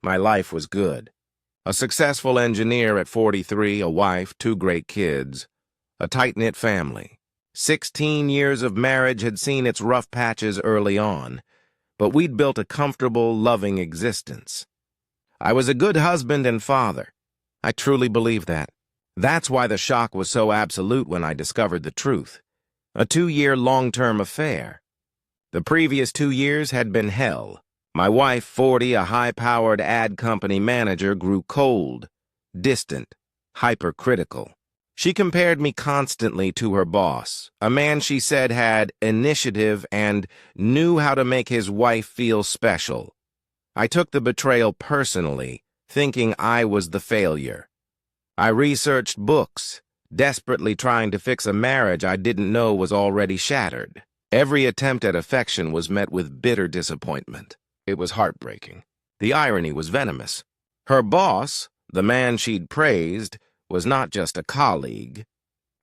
My life was good. A successful engineer at 43, a wife, 2 great kids, a tight-knit family. 16 years of marriage had seen its rough patches early on, but we'd built a comfortable, loving existence. I was a good husband and father. I truly believe that. That's why the shock was so absolute when I discovered the truth. A 2-year long-term affair. The previous 2 years had been hell. My wife, 40, a high-powered ad company manager, grew cold, distant, hypercritical. She compared me constantly to her boss, a man she said had initiative and knew how to make his wife feel special. I took the betrayal personally, thinking I was the failure. I researched books, desperately trying to fix a marriage I didn't know was already shattered. Every attempt at affection was met with bitter disappointment. It was heartbreaking. The irony was venomous. Her boss, the man she'd praised, was not just a colleague.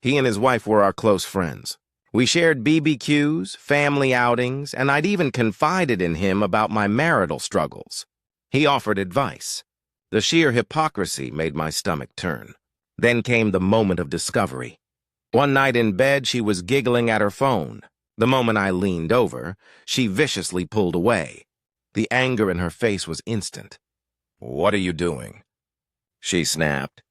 He and his wife were our close friends. We shared BBQs, family outings, and I'd even confided in him about my marital struggles. He offered advice. The sheer hypocrisy made my stomach turn. Then came the moment of discovery. One night in bed, she was giggling at her phone. The moment I leaned over, she viciously pulled away. The anger in her face was instant. "What are you doing?" she snapped.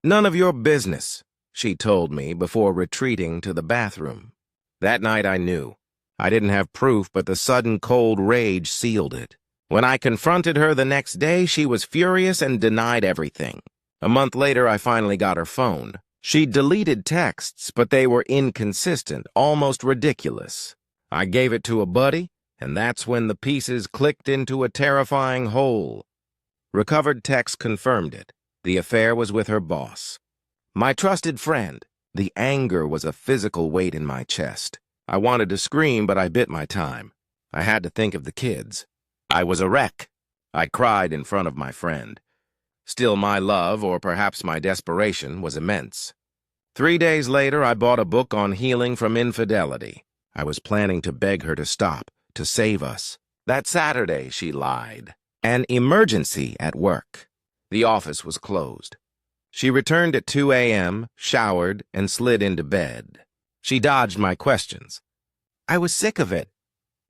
"None of your business," she told me before retreating to the bathroom. That night I knew. I didn't have proof, but the sudden cold rage sealed it. When I confronted her the next day, she was furious and denied everything. A month later, I finally got her phone. She deleted texts, but they were inconsistent, almost ridiculous. I gave it to a buddy, and that's when the pieces clicked into a terrifying whole. Recovered texts confirmed it. The affair was with her boss. My trusted friend. The anger was a physical weight in my chest. I wanted to scream, but I bit my time. I had to think of the kids. I was a wreck. I cried in front of my friend. Still, my love, or perhaps my desperation, was immense. 3 days later, I bought a book on healing from infidelity. I was planning to beg her to stop, to save us. That Saturday, she lied. An emergency at work. The office was closed. She returned at 2 a.m., showered, and slid into bed. She dodged my questions. I was sick of it.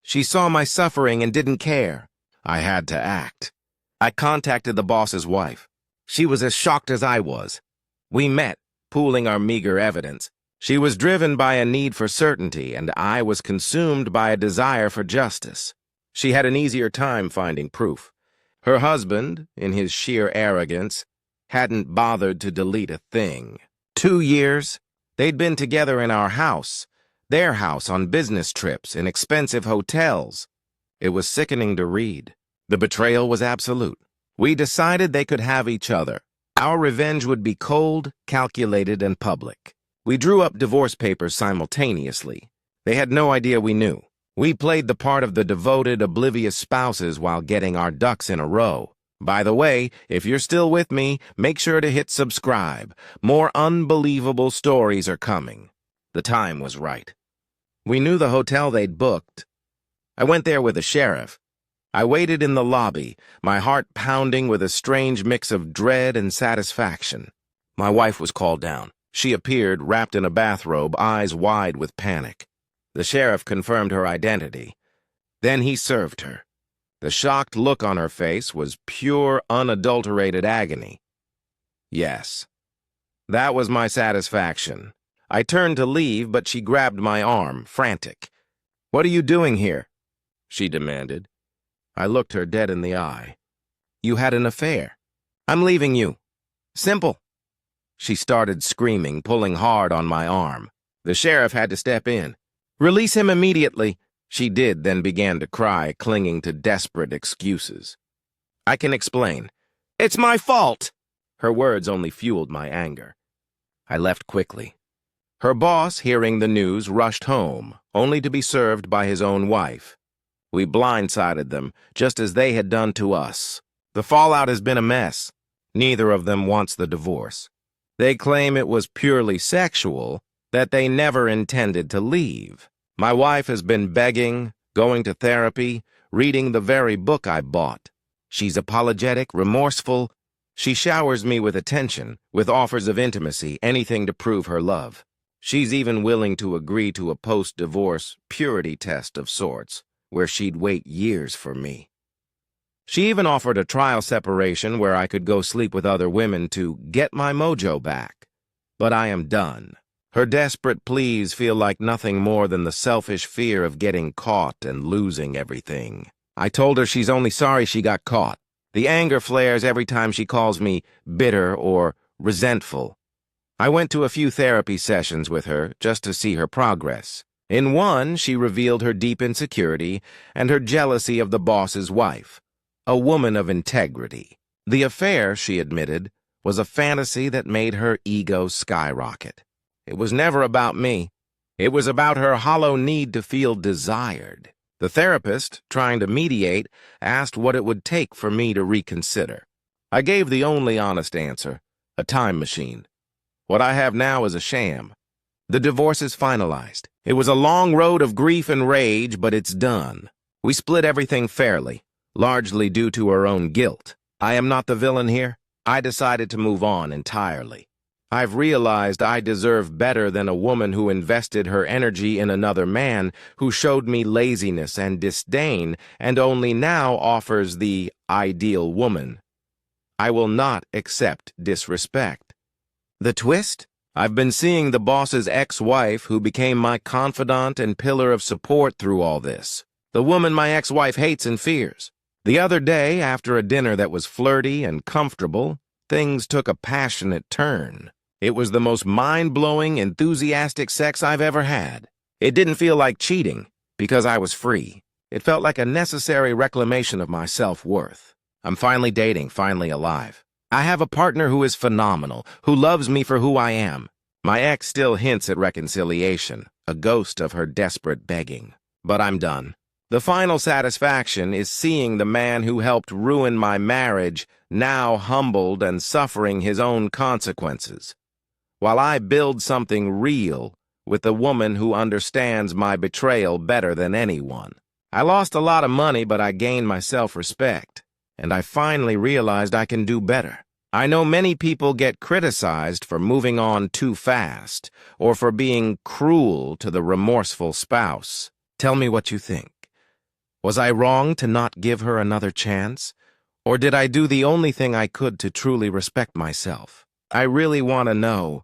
She saw my suffering and didn't care. I had to act. I contacted the boss's wife. She was as shocked as I was. We met, pooling our meager evidence. She was driven by a need for certainty, and I was consumed by a desire for justice. She had an easier time finding proof. Her husband, in his sheer arrogance, hadn't bothered to delete a thing. 2 years. They'd been together in our house, their house, on business trips, in expensive hotels. It was sickening to read. The betrayal was absolute. We decided they could have each other. Our revenge would be cold, calculated, and public. We drew up divorce papers simultaneously. They had no idea we knew. We played the part of the devoted, oblivious spouses while getting our ducks in a row. By the way, if you're still with me, make sure to hit subscribe. More unbelievable stories are coming. The time was right. We knew the hotel they'd booked. I went there with the sheriff. I waited in the lobby, my heart pounding with a strange mix of dread and satisfaction. My wife was called down. She appeared, wrapped in a bathrobe, eyes wide with panic. The sheriff confirmed her identity. Then he served her. The shocked look on her face was pure, unadulterated agony. Yes. That was my satisfaction. I turned to leave, but she grabbed my arm, frantic. "What are you doing here?" she demanded. I looked her dead in the eye. "You had an affair. I'm leaving you. Simple." She started screaming, pulling hard on my arm. The sheriff had to step in. "Release him immediately." She did, then began to cry, clinging to desperate excuses. "I can explain. It's my fault." Her words only fueled my anger. I left quickly. Her boss, hearing the news, rushed home, only to be served by his own wife. We blindsided them, just as they had done to us. The fallout has been a mess. Neither of them wants the divorce. They claim it was purely sexual, that they never intended to leave. My wife has been begging, going to therapy, reading the very book I bought. She's apologetic, remorseful. She showers me with attention, with offers of intimacy, anything to prove her love. She's even willing to agree to a post-divorce purity test of sorts, where she'd wait years for me. She even offered a trial separation where I could go sleep with other women to get my mojo back. But I am done. Her desperate pleas feel like nothing more than the selfish fear of getting caught and losing everything. I told her she's only sorry she got caught. The anger flares every time she calls me bitter or resentful. I went to a few therapy sessions with her just to see her progress. In one, she revealed her deep insecurity and her jealousy of the boss's wife, a woman of integrity. The affair, she admitted, was a fantasy that made her ego skyrocket. It was never about me. It was about her hollow need to feel desired. The therapist, trying to mediate, asked what it would take for me to reconsider. I gave the only honest answer, a time machine. What I have now is a sham. The divorce is finalized. It was a long road of grief and rage, but it's done. We split everything fairly, largely due to her own guilt. I am not the villain here. I decided to move on entirely. I've realized I deserve better than a woman who invested her energy in another man, who showed me laziness and disdain, and only now offers the ideal woman. I will not accept disrespect. The twist? I've been seeing the boss's ex-wife, who became my confidant and pillar of support through all this. The woman my ex-wife hates and fears. The other day, after a dinner that was flirty and comfortable, things took a passionate turn. It was the most mind-blowing, enthusiastic sex I've ever had. It didn't feel like cheating, because I was free. It felt like a necessary reclamation of my self-worth. I'm finally dating, finally alive. I have a partner who is phenomenal, who loves me for who I am. My ex still hints at reconciliation, a ghost of her desperate begging. But I'm done. The final satisfaction is seeing the man who helped ruin my marriage now humbled and suffering his own consequences, while I build something real with a woman who understands my betrayal better than anyone. I lost a lot of money, but I gained my self-respect, and I finally realized I can do better. I know many people get criticized for moving on too fast or for being cruel to the remorseful spouse. Tell me what you think. Was I wrong to not give her another chance? Or did I do the only thing I could to truly respect myself? I really want to know.